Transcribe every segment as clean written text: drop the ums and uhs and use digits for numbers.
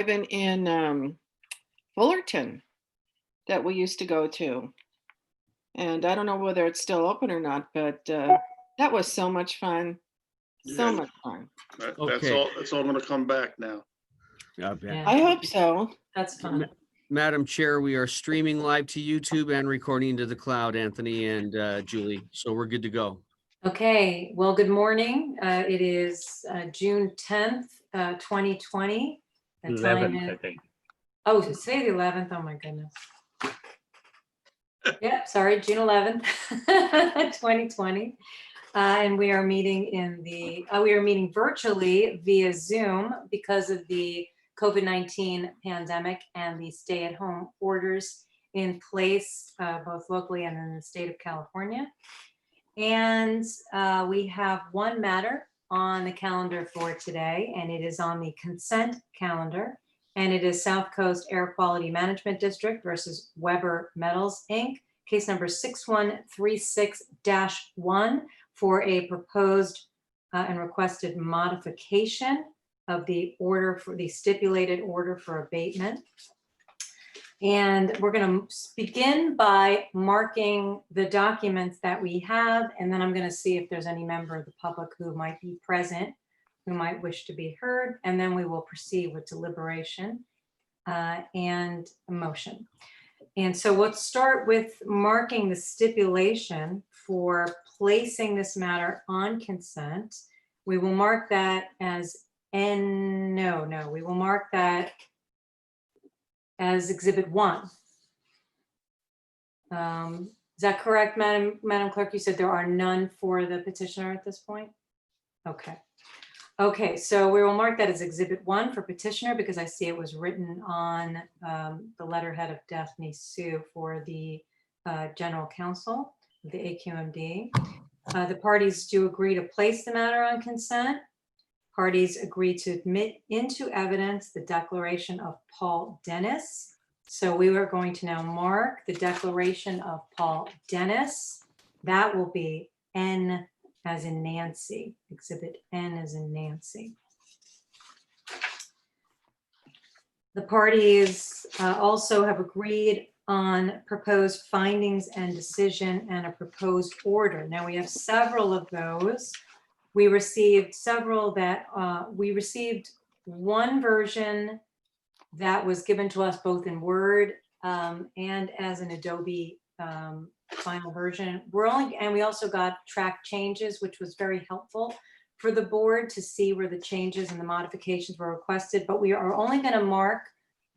drive-in in Fullerton that we used to go to. And I don't know whether it's still open or not, but that was so much fun. So Yeah. much fun. That's Okay. all. It's all going to come back now. I bet. Yeah, I hope so. that's fun. Madam Chair, we are streaming live to YouTube and recording to the cloud, Anthony and Julie. So we're good to go. Okay, well, good morning. It is June 10th, 2020. The time 11th, I is, think. oh, say the 11th. Oh my goodness. Yep, sorry, June 11th, 2020. And we are meeting we are meeting virtually via Zoom because of the COVID-19 pandemic and the stay-at-home orders in place, both locally and in the state of California. And we have one matter on the calendar for today, and it is on the consent calendar. And it is South Coast Air Quality Management District versus Weber Metals, Inc., case number 6136-1 for a proposed and requested modification of the order for the stipulated order for abatement. And we're going to begin by marking the documents that we have, and then I'm going to see if there's any member of the public who might be present, who might wish to be heard, and then we will proceed with deliberation and a motion. And so let's start with marking the stipulation for placing this matter on consent. We will mark that as we will mark that as Exhibit 1. Is that correct, Madam Clerk? You said there are none for the petitioner at this point? Okay. Okay, so we will mark that as Exhibit 1 for petitioner because I see it was written on the letterhead of Daphne Sue for the General Counsel, the AQMD. The parties do agree to place the matter on consent. Parties agree to admit into evidence the declaration of Paul Dennis. So we are going to now mark the declaration of Paul Dennis. That will be N as in Nancy, Exhibit N as in Nancy. The parties also have agreed on proposed findings and decision and a proposed order. Now we have several of those. We received several that we received one version that was given to us both in Word and as an Adobe final version. And we also got track changes, which was very helpful for the board to see where the changes and the modifications were requested, but we are only going to mark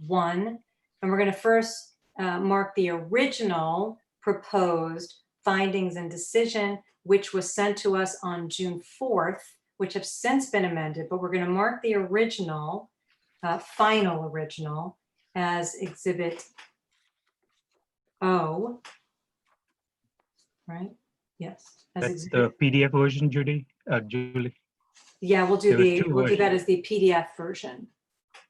one, and we're going to first mark the original proposed findings and decision, which was sent to us on June 4th, which have since been amended, but we're going to mark the original, final original as Exhibit O, right? Yes. That's the PDF version, Julie. Yeah, we'll do that as the PDF version.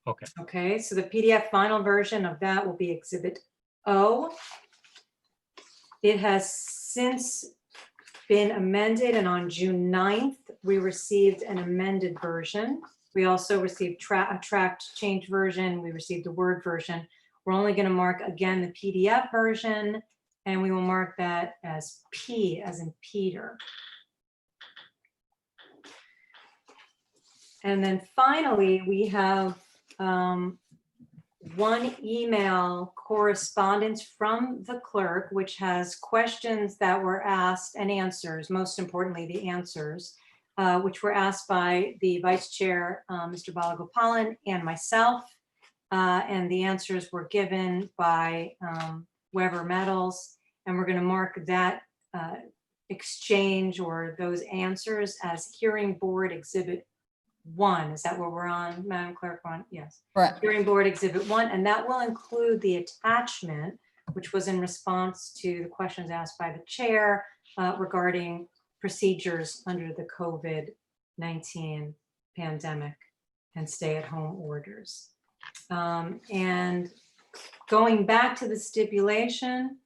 Okay. Okay, so the PDF final version of that will be Exhibit O. It has since been amended, and on June 9th, we received an amended version. We also received a tracked change version. We received a Word version. We're only going to mark again the PDF version, and we will mark that as P as in Peter. And then finally, we have one email correspondence from the clerk, which has questions that were asked and answers, most importantly, the answers, which were asked by the Vice Chair, Mr. Balagopalan, and myself. And the answers were given by Weber Metals. And we're going to mark that exchange or those answers as Hearing Board Exhibit 1. Is that what we're on, Madam Clerk? Yes. Correct. Hearing Board Exhibit 1, and that will include the attachment, which was in response to the questions asked by the chair regarding procedures under the COVID-19 pandemic and stay-at-home orders. And going back to the stipulation,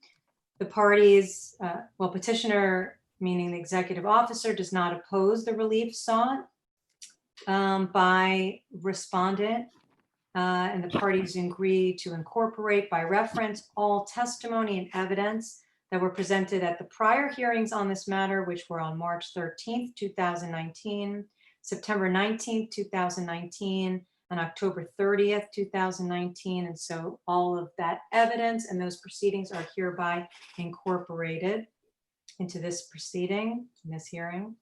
the parties, well, petitioner, meaning the executive officer, does not oppose the relief sought by respondent. and the parties agree to incorporate by reference all testimony and evidence that were presented at the prior hearings on this matter, which were on March 13th, 2019, September 19th, 2019, and October 30th, 2019. And so all of that evidence and those proceedings are hereby incorporated into this proceeding, in this hearing.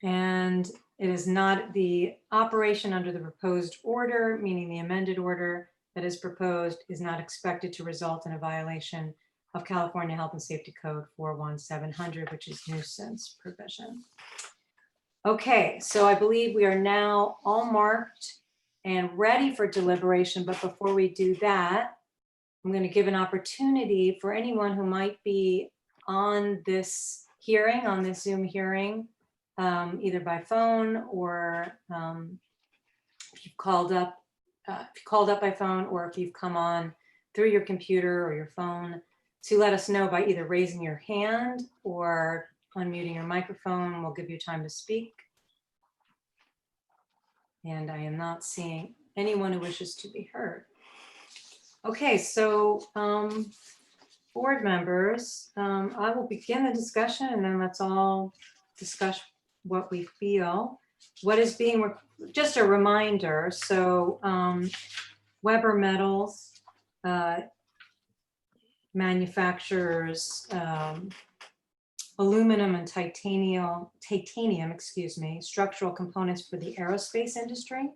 And it is not the operation under the proposed order, meaning the amended order that is proposed is not expected to result in a violation of California Health and Safety Code 41700, which is nuisance provision. Okay, so I believe we are now all marked and ready for deliberation. But before we do that, I'm going to give an opportunity for anyone who might be on this hearing, on this Zoom hearing, either by phone or if you've called up by phone, or if you've come on through your computer or your phone, to let us know by either raising your hand or unmuting your microphone. We'll give you time to speak. And I am not seeing anyone who wishes to be heard. Okay, so board members, I will begin the discussion and then let's all discuss what we feel. What is being, just a reminder, so Weber Metals manufactures aluminum and titanium, structural components for the aerospace industry.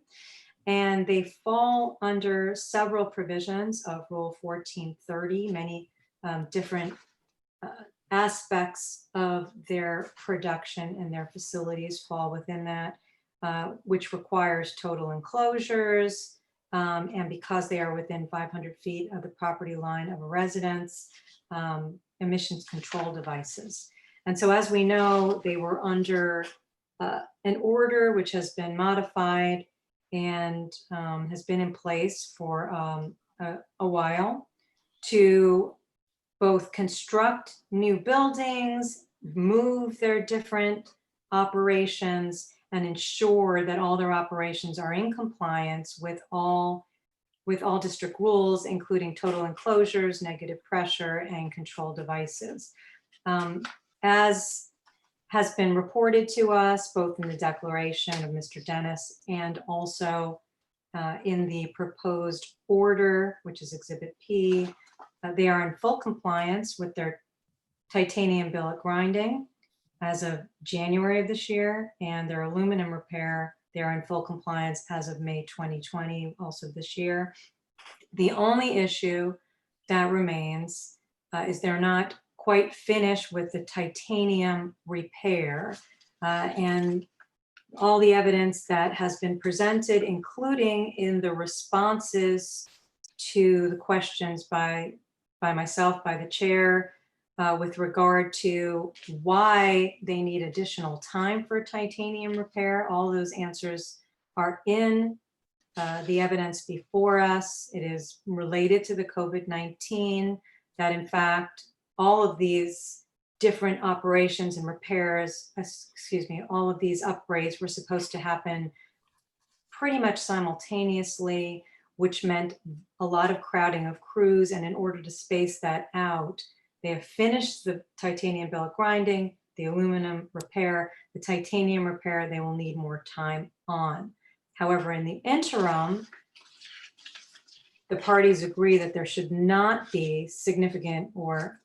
And they fall under several provisions of Rule 1430. Many different aspects of their production and their facilities fall within that, which requires total enclosures. And because they are within 500 feet of the property line of a residence, emissions control devices. And so as we know, they were under an order which has been modified and has been in place for a while to both construct new buildings, move their different operations, and ensure that all their operations are in compliance with all district rules, including total enclosures, negative pressure, and control devices. As has been reported to us, both in the declaration of Mr. Dennis and also in the proposed order, which is Exhibit P, they are in full compliance with their titanium billet grinding as of January of this year, and their aluminum repair, they are in full compliance as of May 2020, also this year. The only issue that remains is they're not quite finished with the titanium repair, and all the evidence that has been presented, including in the responses to the questions by myself, by the chair, with regard to why they need additional time for titanium repair. All those answers are in the evidence before us. It is related to the COVID-19, that in fact, all of these different operations and repairs, all of these upgrades were supposed to happen pretty much simultaneously, which meant a lot of crowding of crews. And in order to space that out, they have finished the titanium billet grinding, the aluminum repair, the titanium repair, they will need more time on. However, in the interim, the parties agree that there should not be significant or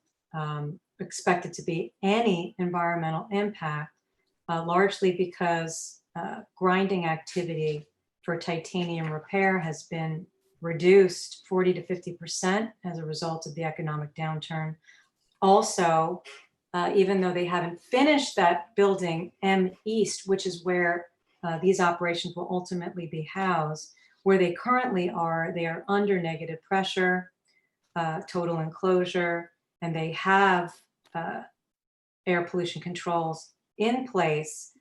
expected to be any environmental impact, largely because grinding activity for titanium repair has been reduced 40 to 50% as a result of the economic downturn. Also, even though they haven't finished that building M East, which is where these operations will ultimately be housed, where they currently are, they are under negative pressure, total enclosure, and they have air pollution controls in place,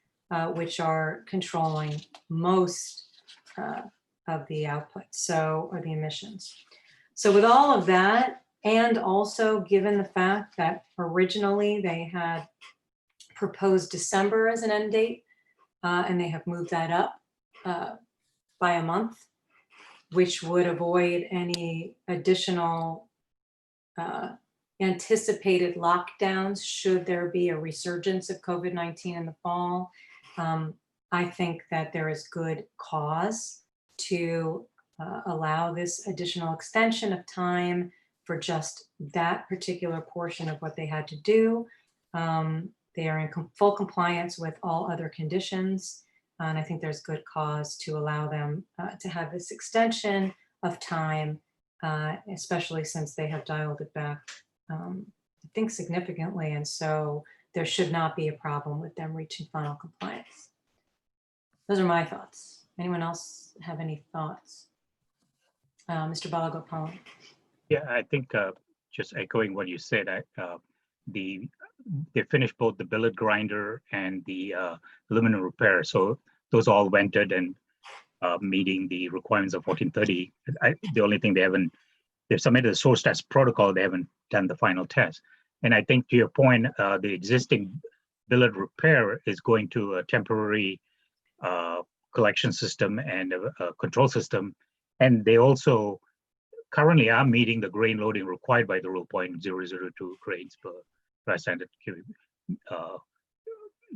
which are controlling most of the output, or the emissions. So with all of that, and also given the fact that originally they had proposed December as an end date, and they have moved that up by a month, which would avoid any additional anticipated lockdowns should there be a resurgence of COVID-19 in the fall. I think that there is good cause to allow this additional extension of time for just that particular portion of what they had to do. They are in full compliance with all other conditions. And I think there's good cause to allow them to have this extension of time, especially since they have dialed it back, I think significantly. And so there should not be a problem with them reaching final compliance. Those are my thoughts. Anyone else have any thoughts? Mr. Balagopalan. Yeah, I think just echoing what you said, they finished both the billet grinder and the aluminum repair. So those all went in and meeting the requirements of 1430. The only thing they've submitted the source test protocol, they haven't done the final test. And I think to your point, the existing billet repair is going to a temporary collection system and a control system. And they also currently are meeting the grain loading required by the rule, 0.002 grains per standard cubic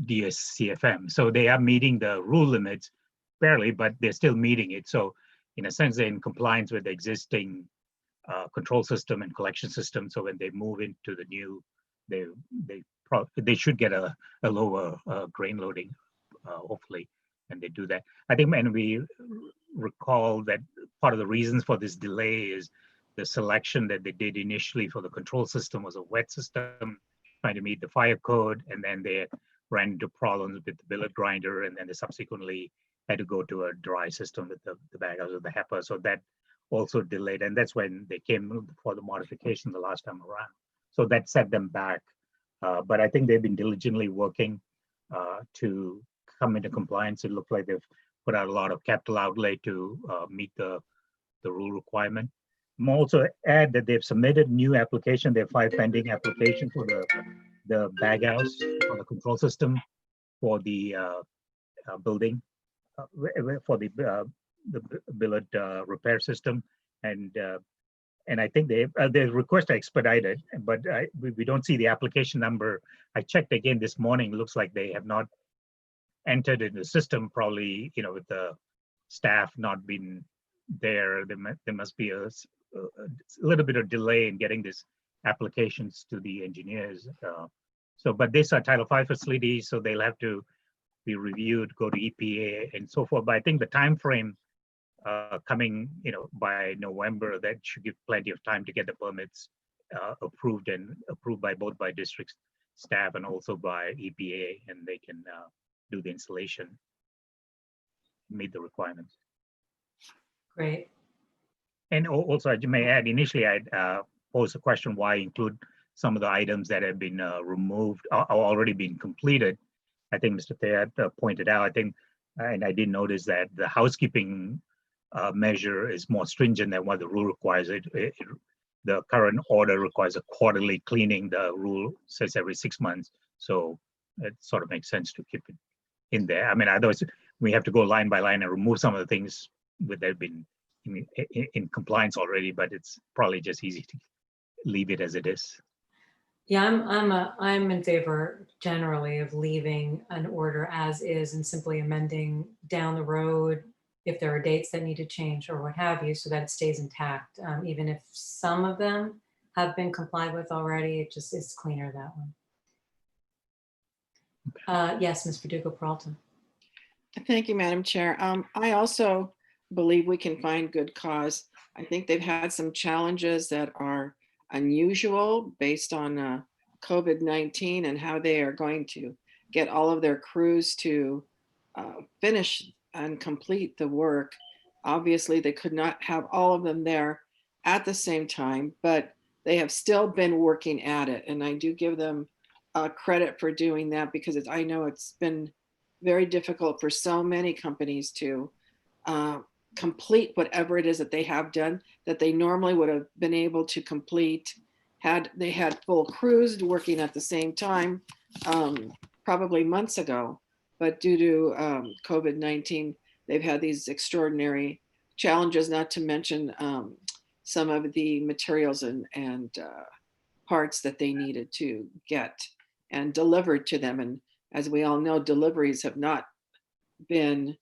DSCFM. So they are meeting the rule limits barely, but they're still meeting it. So in a sense, they're in compliance with the existing control system and collection system. So when they move into the new, they should get a lower grain loading, hopefully, and they do that. I think, and we recall that part of the reasons for this delay is the selection that they did initially for the control system was a wet system, trying to meet the fire code, and then they ran into problems with the billet grinder, and then they subsequently had to go to a dry system with the baghouse or the HEPA. So that also delayed, and that's when they came for the modification the last time around. So that set them back. But I think they've been diligently working to come into compliance. It looked like they've put out a lot of capital outlay to meet the rule requirement. I'm also add that they've submitted new application. They have 5 pending applications for the baghouse for the control system for the building for the billet repair system, and I think they request expedited, but we don't see the application number. I checked again this morning. Looks like they have not entered in the system. Probably, with the staff not being there, there must be a little bit of delay in getting these applications to the engineers. But these are Title V facilities, so they'll have to be reviewed, go to EPA and so forth. But I think the time frame coming, by November, that should give plenty of time to get the permits approved both by district staff and also by EPA, and they can do the installation, meet the requirements. Great. And also, I may add, initially I'd posed a question, why include some of the items that have been removed or already been completed. I think Mr. Thayat pointed out, I think, and I did notice that the housekeeping measure is more stringent than what the rule requires. The current order requires a quarterly cleaning. The rule says every 6 months. So it sort of makes sense to keep it in there. I mean, otherwise we have to go line by line and remove some of the things that have been in compliance already, but it's probably just easy to leave it as it is. Yeah, I'm in favor generally of leaving an order as is and simply amending down the road if there are dates that need to change or what have you, so that it stays intact. Even if some of them have been complied with already, it's cleaner that way. Yes, Ms. Verdugo-Peralta. Thank you, Madam Chair. I also believe we can find good cause. I think they've had some challenges that are unusual based on COVID-19 and how they are going to get all of their crews to finish and complete the work. Obviously, they could not have all of them there at the same time, but they have still been working at it. And I do give them credit for doing that, because I know it's been very difficult for so many companies to complete whatever it is that they have done that they normally would have been able to complete had they had full crews working at the same time, probably months ago. But due to COVID-19, they've had these extraordinary challenges, not to mention some of the materials and parts that they needed to get and delivered to them. And as we all know, deliveries have not been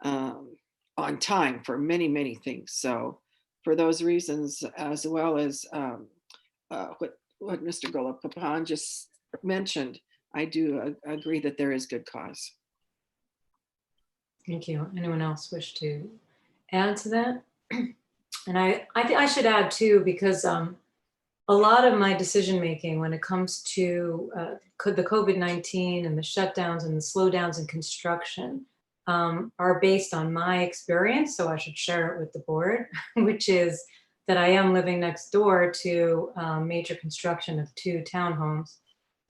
on time for many, many things. So for those reasons, as well as what Mr. Golopapan just mentioned, I do agree that there is good cause. Thank you. Anyone else wish to add to that? And I think I should add too, because a lot of my decision making when it comes to the COVID-19 and the shutdowns and the slowdowns in construction are based on my experience. So I should share it with the board, which is that I am living next door to major construction of 2 townhomes.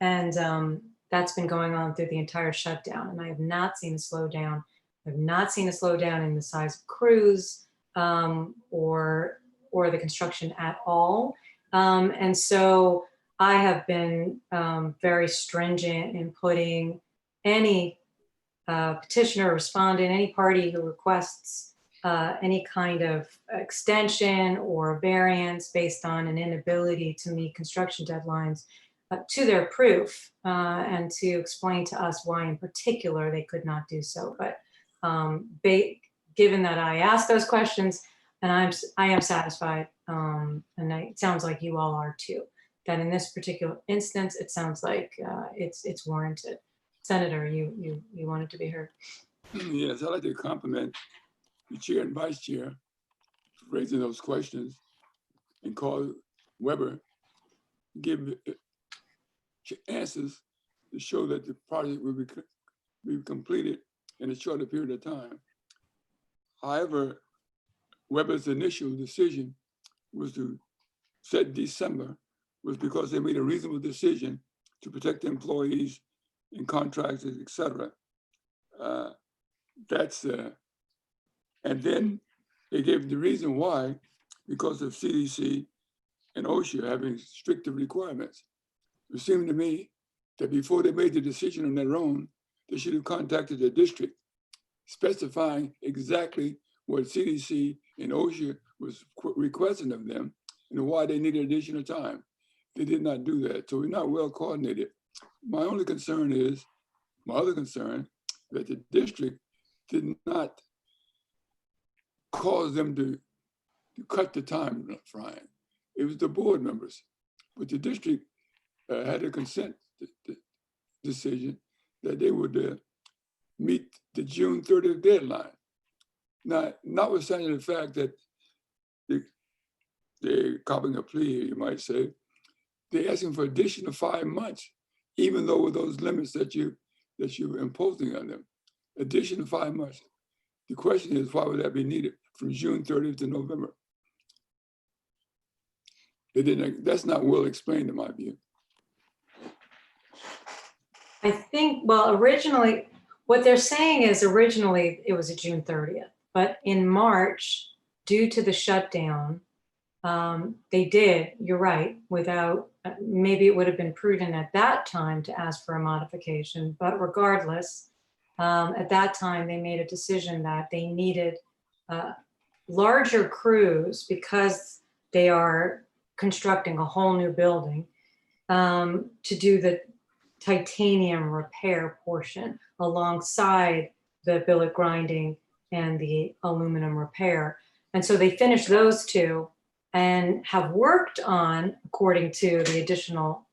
And that's been going on through the entire shutdown. And I have not seen a slowdown. I've not seen a slowdown in the size of crews or the construction at all. And so I have been very stringent in putting any petitioner, respondent, any party who requests any kind of extension or variance based on an inability to meet construction deadlines to their proof and to explain to us why in particular they could not do so. But given that I asked those questions, and I am satisfied, and it sounds like you all are too, that in this particular instance, it sounds like it's warranted. Senator, you wanted to be heard. Yes, I'd like to compliment the chair and vice chair for raising those questions and call Weber to give answers to show that the project will be completed in a shorter period of time. However, Weber's initial decision was to set December was because they made a reasonable decision to protect the employees and contractors, et cetera. And then they gave the reason why, because of CDC and OSHA having stricter requirements. It seemed to me that before they made the decision on their own, they should have contacted the district, specifying exactly what CDC and OSHA was requesting of them and why they needed additional time. They did not do that, so we're not well coordinated. My other concern that the district did not cause them to cut the time frame. It was the board members, but the district had a consent decision that they would meet the June 30th deadline. Now, notwithstanding the fact that they're copping a plea, you might say, they're asking for additional 5 months, even though with those limits that you're imposing on them, additional 5 months. The question is, why would that be needed from June 30th to November? That's not well explained in my view. I think, well, originally, what they're saying is originally it was a June 30th, but in March, due to the shutdown, they did, you're right, without, maybe it would have been prudent at that time to ask for a modification, but regardless, at that time, they made a decision that they needed larger crews because they are constructing a whole new building to do the titanium repair portion alongside the billet grinding and the aluminum repair. And so they finished those 2 and have worked on, according to the additional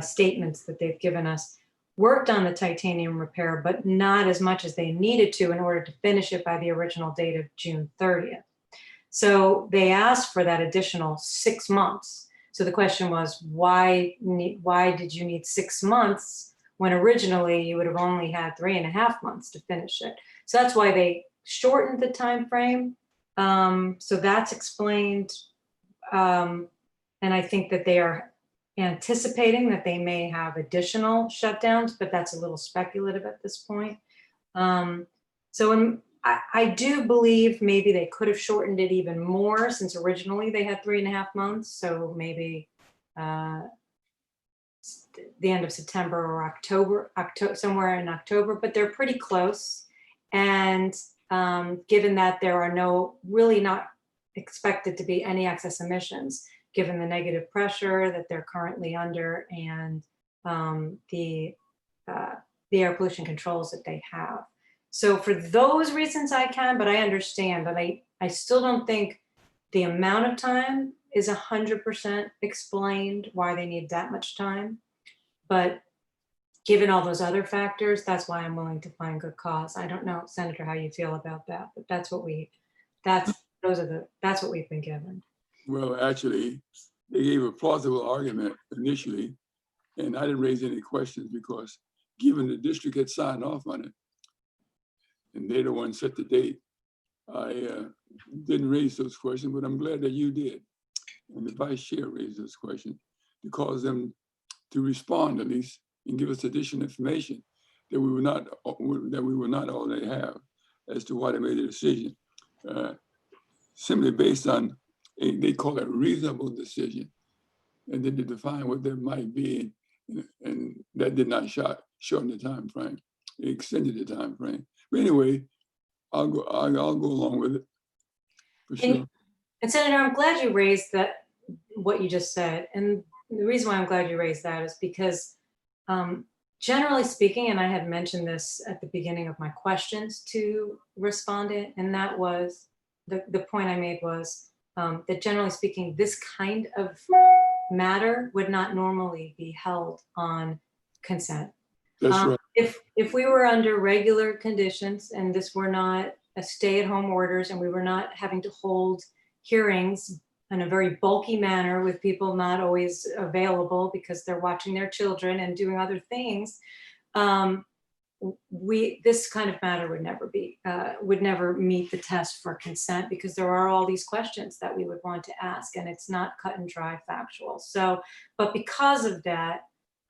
statements that they've given us, worked on the titanium repair, but not as much as they needed to in order to finish it by the original date of June 30th. So they asked for that additional 6 months. So the question was, why did you need 6 months when originally you would have only had 3.5 months to finish it? So that's why they shortened the time frame. So that's explained. And I think that they are anticipating that they may have additional shutdowns, but that's a little speculative at this point. I do believe maybe they could have shortened it even more, since originally they had 3.5 months. So maybe the end of September or October, somewhere in October, but they're pretty close. And given that there are really not expected to be any excess emissions, given the negative pressure that they're currently under and the air pollution controls that they have. So for those reasons I can, but I understand, but I still don't think the amount of time is 100% explained why they need that much time. But given all those other factors, that's why I'm willing to find good cause. I don't know, Senator, how you feel about that, but that's what we've been given. Well, actually, they gave a plausible argument initially, and I didn't raise any questions because given the district had signed off on it, and they're the ones set the date, I didn't raise those questions, but I'm glad that you did. And the vice chair raised those questions to cause them to respond at least and give us additional information that we were not all they have as to why they made the decision. Simply based on they call it a reasonable decision, and then to define what that might be, and that did not shorten the time frame. It extended the time frame. But anyway, I'll go along with it for sure. And Senator, I'm glad you raised what you just said. And the reason why I'm glad you raised that is because generally speaking, and I had mentioned this at the beginning of my questions to respondent, and that was the point I made was that generally speaking, this kind of matter would not normally be held on consent. That's right. If we were under regular conditions and this were not a stay-at-home orders and we were not having to hold hearings in a very bulky manner with people not always available because they're watching their children and doing other things, this kind of matter would never meet the test for consent because there are all these questions that we would want to ask and it's not cut and dry factual. So, but because of that,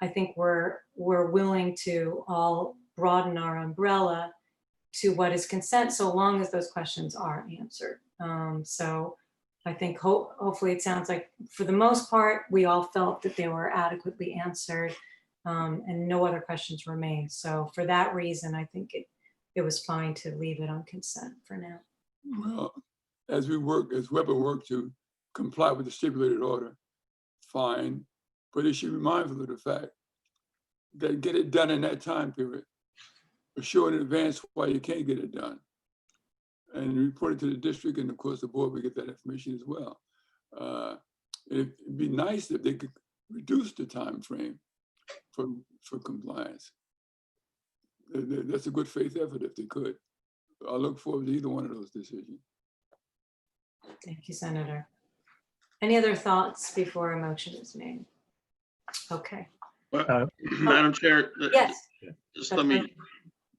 I think we're willing to all broaden our umbrella to what is consent so long as those questions are answered. So I think hopefully it sounds like for the most part, we all felt that they were adequately answered and no other questions remain. So for that reason, I think it was fine to leave it on consent for now. Well, as Weber worked to comply with the stipulated order, fine, but they should be mindful of the fact that get it done in that time period, or show in advance why you can't get it done. And report it to the district, and of course the board will get that information as well. It'd be nice if they could reduce the time frame for compliance. That's a good faith effort if they could. I look forward to either one of those decisions. Thank you, Senator. Any other thoughts before a motion is made? Okay. Madam Chair, Yes. just let me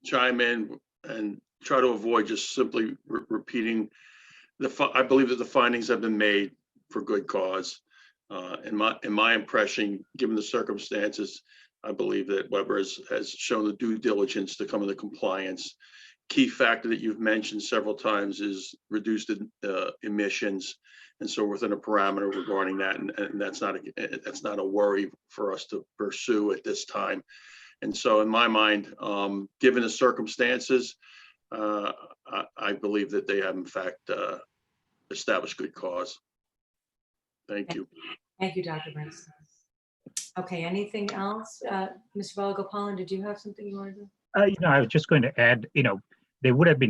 chime in and try to avoid just simply repeating I believe that the findings have been made for good cause. In my impression, given the circumstances, I believe that Weber has shown the due diligence to come into compliance. Key factor that you've mentioned several times is reduced emissions, and so within a parameter regarding that, and that's not a worry for us to pursue at this time. And so, in my mind, given the circumstances, I believe that they have in fact established good cause. Thank you. Thank you, Dr. Bernstein. Okay, anything else? Mr. Balagopalan, did you have something you wanted to? I was just going to add, they would have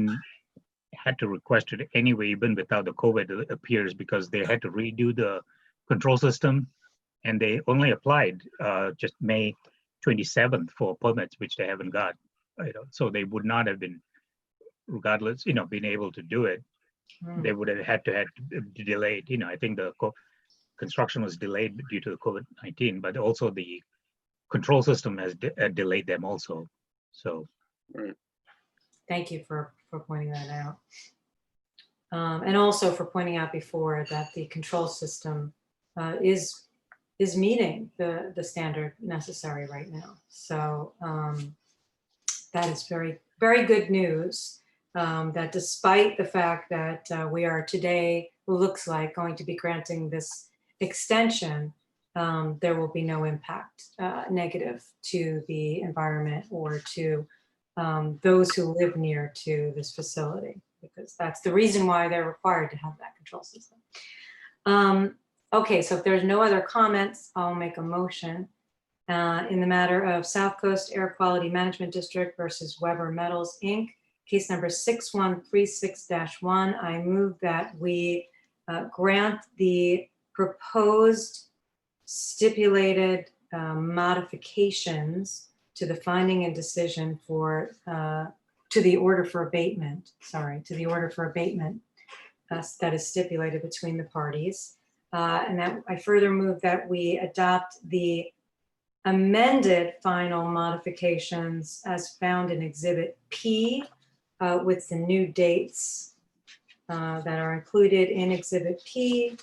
had to request it anyway, even without the COVID appears, because they had to redo the control system, and they only applied just May 27th for permits, which they haven't got. So they would not have been, regardless, been able to do it. They would have had to delayed. I think the construction was delayed due to the COVID-19, but also the control system has delayed them also. So. Right. Thank you for pointing that out. And also for pointing out before that the control system is meeting the standard necessary right now. So that is very, very good news, that despite the fact that we are today, looks like going to be granting this extension, there will be no impact negative to the environment or to those who live near to this facility, because that's the reason why they're required to have that control system. Okay, so if there's no other comments, I'll make a motion in the matter of South Coast Air Quality Management District versus Weber Metals, Inc., case number 6136-1. I move that we grant the proposed stipulated modifications to the finding and decision for, to the order for abatement, to the order for abatement that is stipulated between the parties. And that I further move that we adopt the amended final modifications as found in Exhibit P with the new dates that are included in Exhibit P.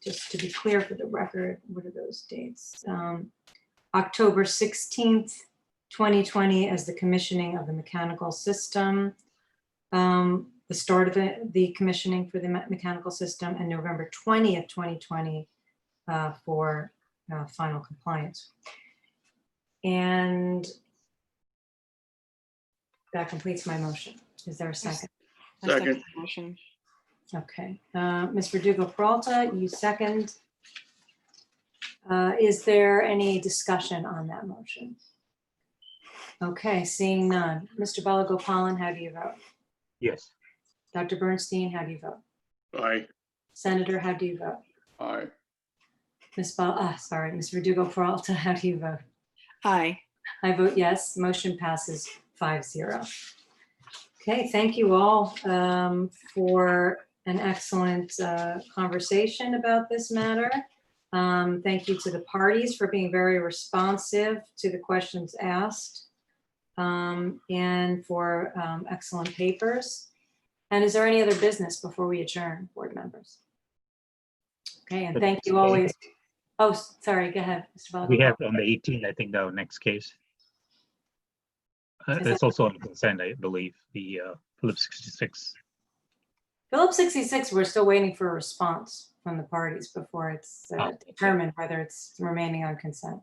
Just to be clear for the record, what are those dates? October 16th, 2020 as the commissioning of the mechanical system. The start of the commissioning for the mechanical system, and November 20th, 2020 for final compliance. And that completes my motion. Is there a second? I second Second. the motion. Okay, Ms. Verdugo-Peralta, you second. Is there any discussion on that motion? Okay, seeing none. Mr. Balagopalan, how do you vote? Yes. Dr. Bernstein, how do you vote? Aye. Senator, how do you vote? Aye. Ms. Verdugo-Peralta, how do you vote? Aye. I vote yes. Motion passes 5-0. Okay, thank you all for an excellent conversation about this matter. Thank you to the parties for being very responsive to the questions asked and for excellent papers. And is there any other business before we adjourn, board members? Okay, and thank you always. Oh, sorry, go ahead, Mr. Balagopalan. We have on the 18th, I think, our next case. It's also on consent, I believe, the Phillips 66. Phillips 66, we're still waiting for a response from the parties before it's determined whether it's remaining on consent,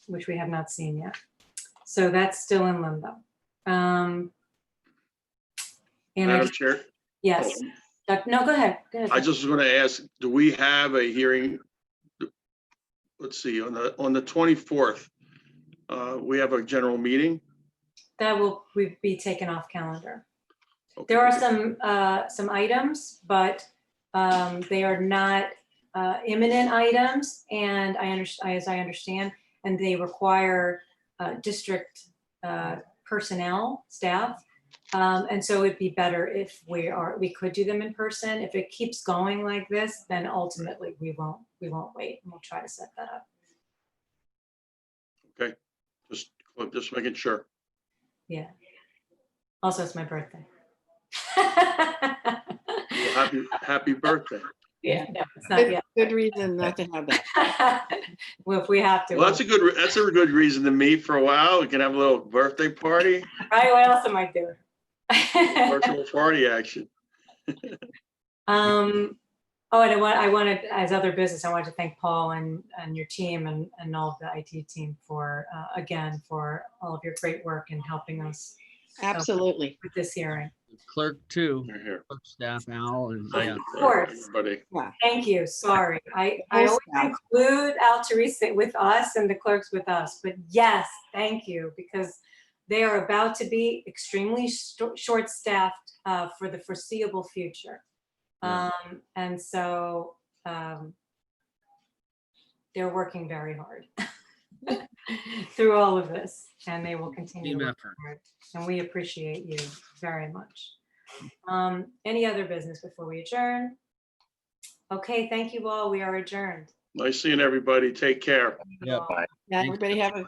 which we have not seen yet. So that's still in limbo. And Madam Chair. yes, no, go ahead. Go ahead. I just was going to ask, do we have a hearing? Let's see, on the 24th, we have a general meeting. That will be taken off calendar. Okay. There are some items, but they are not imminent items, and as I understand, and they require district personnel, staff, and so it'd be better if we could do them in person. If it keeps going like this, then ultimately we won't wait, and we'll try to set that up. Okay, just making sure. Yeah. Also, it's my birthday. Well, happy birthday. Yeah, no, it's not yet. Good reason not to have that. Well, if we have to. Well, that's a good reason to meet for a while. We can have a little birthday party, Right, what else am I doing? virtual party action. Oh, and I wanted, as other business, I wanted to thank Paul and your team and all of the IT team for, again, for all of your great work in helping us Absolutely. with this hearing. Clerk too, You're here. clerk staff, Al, and Thank yeah. you Of for course. everybody. Thank you, sorry. I Whole always staff. include Al Teresa with us and the clerks with us, but yes, thank you, because they are about to be extremely short-staffed for the foreseeable future. Yeah. And so they're working very hard through all of this, and they will continue to Team work effort. hard. And we appreciate you very much. Any other business before we adjourn? Okay, thank you all. We are adjourned. Nice seeing everybody. Take care. Yep. Bye. Yeah, Thanks. everybody have a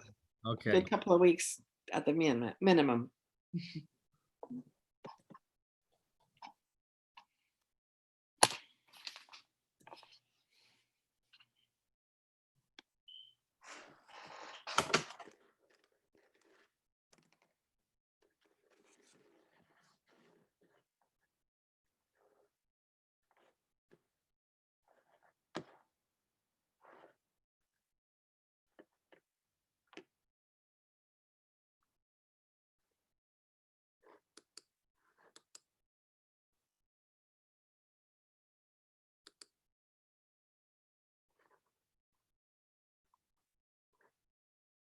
Okay. good couple of weeks at the minimum.